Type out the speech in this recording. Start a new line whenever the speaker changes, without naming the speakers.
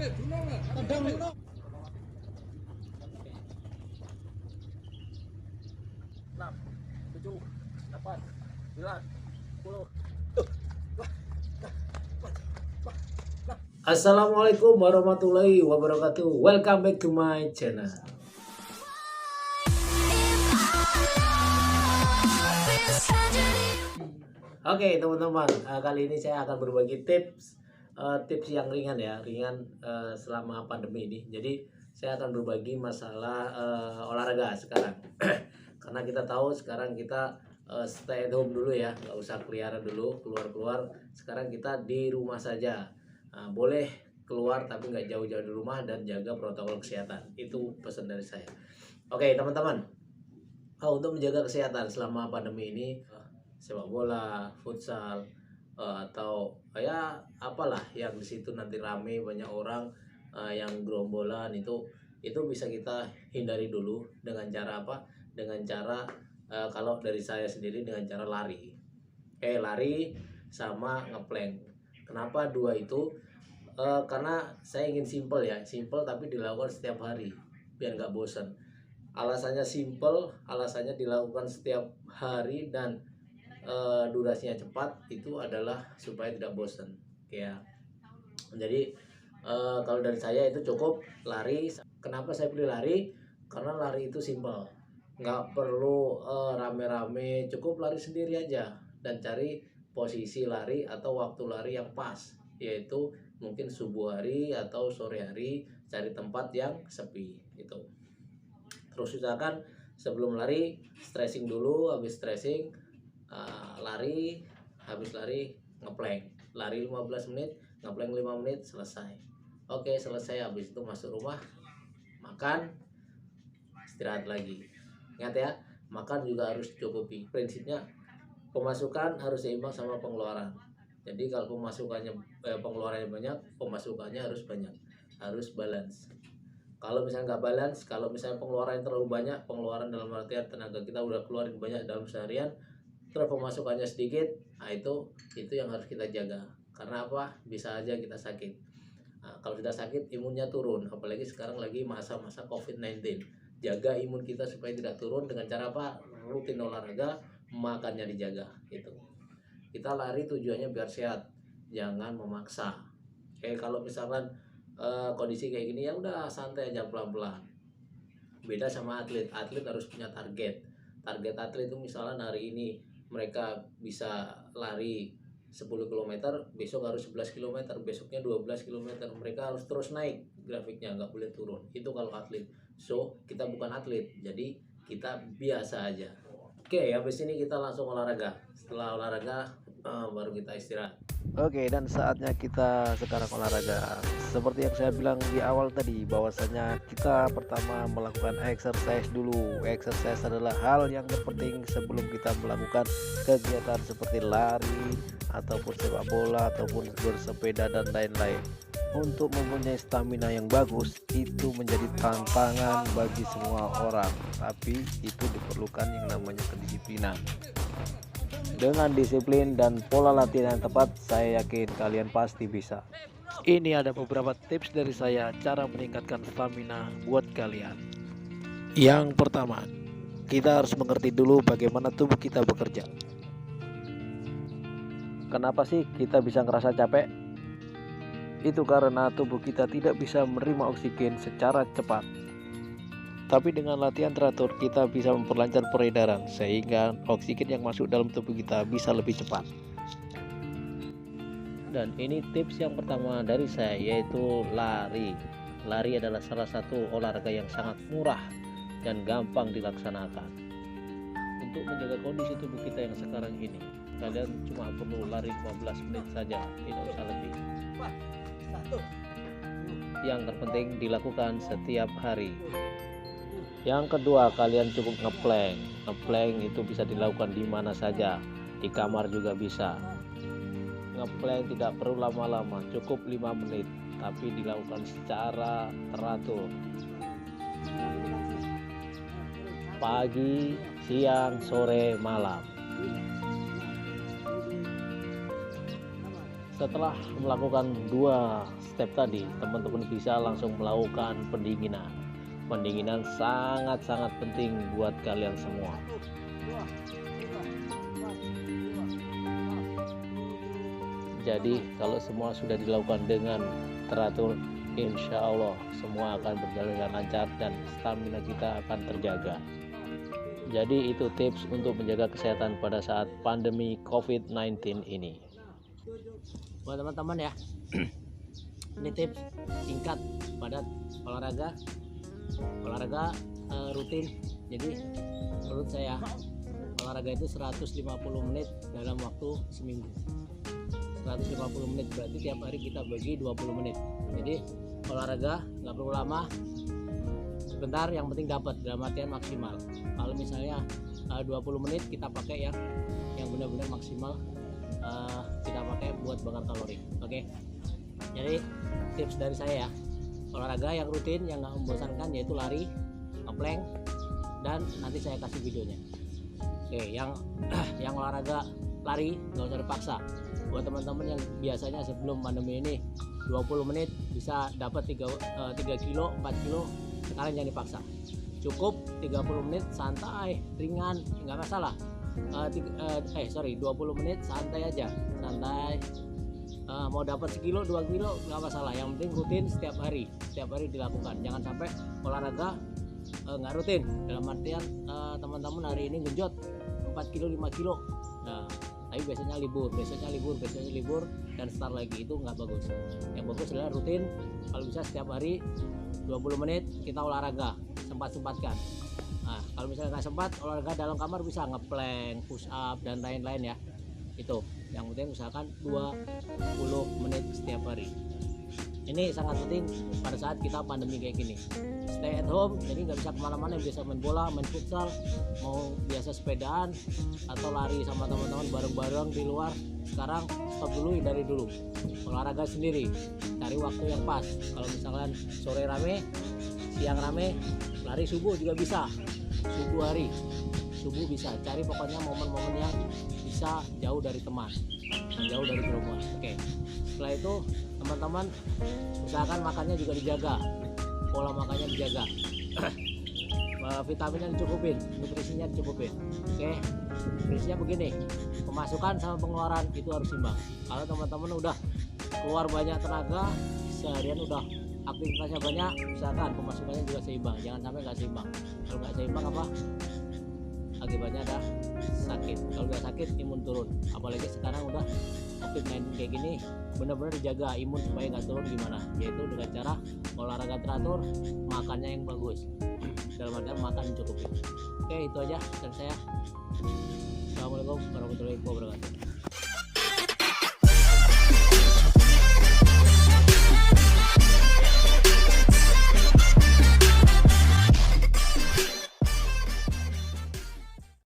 enam, tujuh, delapan, sembilan, 10. Assalamualaikum warahmatullahi wabarakatuh. Welcome back to my channel. Oke teman-teman, kali ini saya akan berbagi tips yang ringan ya, selama pandemi ini. Jadi saya akan berbagi masalah olahraga sekarang. Karena kita tahu sekarang kita stay at home dulu ya, nggak usah keliaran dulu, keluar-keluar. Sekarang kita di rumah saja. Boleh keluar tapi nggak jauh-jauh di rumah dan jaga protokol kesehatan. Itu pesan dari saya. Oke teman-teman, untuk menjaga kesehatan selama pandemi ini, sepak bola, futsal, atau ya apalah yang di situ nanti rame banyak orang yang gerombolan, itu bisa kita hindari dulu dengan cara apa? Dengan cara kalau dari saya sendiri dengan cara lari. Lari sama ngeplank. Kenapa dua itu? Karena saya ingin simple tapi dilakukan setiap hari biar nggak bosan. Alasannya simple, alasannya dilakukan setiap hari dan durasinya cepat, itu adalah supaya tidak bosan ya. Jadi kalau dari saya itu cukup lari. Kenapa saya pilih lari? Karena lari itu simple, nggak perlu rame-rame, cukup lari sendiri aja dan cari posisi lari atau waktu lari yang pas, yaitu mungkin subuh hari atau sore hari, cari tempat yang sepi gitu. Terus usahakan sebelum lari stretching dulu, habis stretching lari, habis lari ngeplank, lari 15 menit, ngeplank 5 menit, selesai. Oke, selesai. Habis itu masuk rumah, makan, istirahat lagi. Ingat ya, makan juga harus cukupi. Prinsipnya pemasukan harus seimbang sama pengeluaran. Jadi kalau pengeluarannya banyak, pemasukannya harus banyak, harus balance. Kalau misalnya nggak balance, kalau misalnya pengeluaran terlalu banyak, pengeluaran dalam artian tenaga kita udah keluarin banyak dalam seharian, terus pemasukannya sedikit, itu yang harus kita jaga. Karena apa? Bisa aja kita sakit. Kalau sudah sakit, imunnya turun. Apalagi sekarang lagi masa-masa COVID-19. Jaga imun kita supaya tidak turun dengan cara apa? Rutin olahraga, makannya dijaga. Gitu. Kita lari tujuannya biar sehat, jangan memaksa. Kalau misalkan kondisi kayak gini, ya udah santai aja, pelan-pelan. Beda sama atlet harus punya target atlet itu. Misalnya hari ini mereka bisa lari 10 km, besok harus 11 km, besoknya 12 km. Mereka harus terus naik grafiknya, nggak boleh turun. Itu kalau atlet. So kita bukan atlet, jadi kita biasa aja. Oke, habis ini kita langsung olahraga. Setelah olahraga baru kita istirahat.
Oke, dan saatnya kita sekarang olahraga. Seperti yang saya bilang di awal tadi, bahwasanya kita pertama melakukan exercise dulu. Exercise adalah hal yang terpenting sebelum kita melakukan kegiatan seperti lari ataupun sepak bola ataupun bersepeda dan lain-lain. Untuk mempunyai stamina yang bagus itu menjadi tantangan bagi semua orang, tapi itu diperlukan yang namanya kedisiplinan. Dengan disiplin dan pola latihan yang tepat, saya yakin kalian pasti bisa. Ini ada beberapa tips dari saya cara meningkatkan stamina buat kalian. Yang pertama, kita harus mengerti dulu bagaimana tubuh kita bekerja. Kenapa sih kita bisa ngerasa capek? Itu karena tubuh kita tidak bisa menerima oksigen secara cepat. Tapi dengan latihan teratur kita bisa memperlancar peredaran sehingga oksigen yang masuk dalam tubuh kita bisa lebih cepat.
Dan ini tips yang pertama dari saya, yaitu lari. Lari adalah salah satu olahraga yang sangat murah dan gampang dilaksanakan. Untuk menjaga kondisi tubuh kita yang sekarang ini, kalian cuma perlu lari 15 menit saja, tidak usah lebih. Yang terpenting dilakukan setiap hari. Yang kedua, kalian cukup ngeplank. Ngeplank itu bisa dilakukan di mana saja, di kamar juga bisa. Ngeplank tidak perlu lama-lama, cukup 5 menit, tapi dilakukan secara teratur. Pagi, siang, sore, malam.
Setelah melakukan 2 step tadi, teman-teman bisa langsung melakukan pendinginan. Pendinginan sangat-sangat penting buat kalian semua. Jadi kalau semua sudah dilakukan dengan teratur, insya Allah semua akan berjalan dengan lancar dan stamina kita akan terjaga. Jadi itu tips untuk menjaga kesehatan pada saat pandemi COVID-19 ini. Buat teman-teman ya, ini tips singkat padat olahraga rutin. Jadi menurut saya olahraga itu 150 menit dalam waktu seminggu. 150 menit berarti tiap hari kita bagi 20 menit. Jadi olahraga nggak perlu lama, sebentar, yang penting dapat, dalam artian maksimal. Kalau misalnya 20 menit kita pakai yang benar-benar maksimal, kita pakai buat bakar kalori. Oke. Jadi tips dari saya ya, olahraga yang rutin yang nggak membosankan yaitu lari, nge-plank, dan nanti saya kasih videonya. Oke, yang olahraga lari nggak usah dipaksa. Buat teman-teman yang biasanya sebelum pandemi ini 20 menit bisa dapat 3 kilo, 4 kilo, sekarang jangan dipaksa. Cukup 30 menit santai, ringan, nggak masalah. 20 menit santai aja, santai. Mau dapat sekilo, 2 kilo nggak masalah. Yang penting rutin setiap hari dilakukan. Jangan sampai olahraga nggak rutin. Dalam artian teman-teman hari ini genjot 4 kilo, 5 kilo. Nah, tapi biasanya libur dan start lagi, itu nggak bagus. Yang bagus adalah rutin, kalau bisa setiap hari 20 menit kita olahraga, sempat-sempatkan. Nah, kalau misalnya nggak sempat olahraga dalam kamar bisa nge-plank, push up dan lain-lain ya. Itu yang penting usahakan 20 menit setiap hari. Ini sangat penting pada saat kita pandemi kayak gini. Stay at home, jadi nggak bisa kemana-mana, biasa main bola, main futsal, mau biasa sepedaan atau lari sama teman-teman bareng-bareng di luar. Sekarang stop dulu, hindari dulu. Olahraga sendiri, cari waktu yang pas. Kalau misalkan sore rame, siang rame, lari subuh juga bisa. Subuh bisa. Cari pokoknya momen-momen yang bisa jauh dari teman, jauh dari kerumunan. Oke. Setelah itu teman-teman usahakan makannya juga dijaga, pola makannya dijaga. Vitaminnya dicukupin, nutrisinya dicukupin. Oke, nutrisinya begini, pemasukan sama pengeluaran itu harus seimbang. Kalau teman-teman udah keluar banyak tenaga, seharian udah aktivitasnya banyak, usahakan pemasukannya juga seimbang. Jangan sampai nggak seimbang. Kalau nggak seimbang apa? Akibatnya ada sakit. Kalau udah sakit, imun turun. Apalagi sekarang udah COVID-19 kayak gini, benar-benar dijaga imun supaya nggak turun. Gimana? Yaitu dengan cara olahraga teratur, makannya yang bagus. Dalam artian makan cukup. Oke, itu aja dari saya. Assalamualaikum warahmatullahi wabarakatuh.